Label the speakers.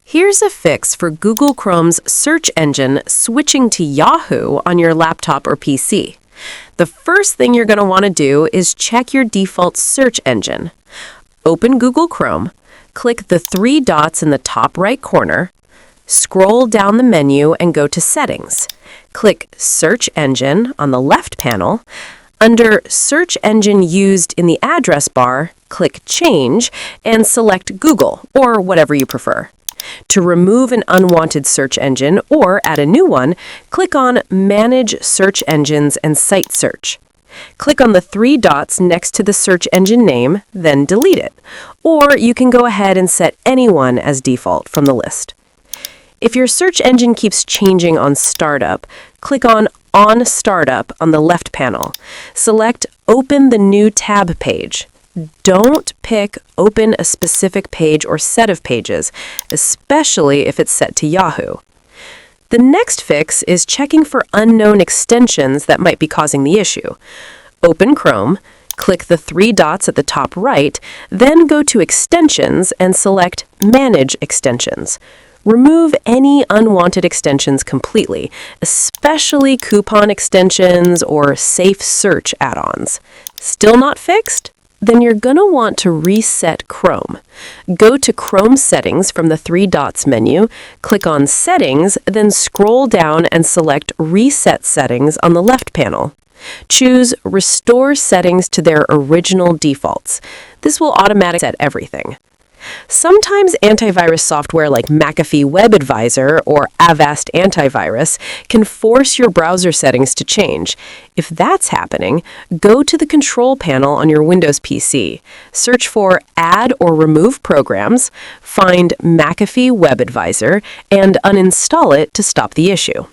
Speaker 1: Here's a fix for Google Chrome's search engine switching to Yahoo on your laptop or PC. The first thing you're going to want to do is check your default search engine. Open Google Chrome, click the three dots in the top right corner, scroll down the menu and go to Settings. Click Search Engine on the left panel. Under Search Engine Used in the address bar, click Change and select Google or whatever you prefer. To remove an unwanted search engine or add a new one, click on Manage Search Engines and Site Search. Click on the three dots next to the search engine name, then delete it. Or you can go ahead and set anyone as default from the list. If your search engine keeps changing on startup, click on Startup on the left panel. Select Open the New Tab page. Don't pick Open a specific page or set of pages, especially if it's set to Yahoo. The next fix is checking for unknown extensions that might be causing the issue. Open Chrome, click the three dots at the top right, then go to Extensions and select Manage Extensions. Remove any unwanted extensions completely, especially coupon extensions or safe search add-ons. Still not fixed? Then you're going to want to reset Chrome. Go to Chrome Settings from the three dots menu, click on Settings, then scroll down and select Reset Settings on the left panel. Choose Restore Settings to their original defaults. This will automatically set everything. Sometimes antivirus software like McAfee Web Advisor or Avast Antivirus can force your browser settings to change. If that's happening, go to the control panel on your Windows PC. Search for Add or Remove Programs, find McAfee Web Advisor, and uninstall it to stop the issue.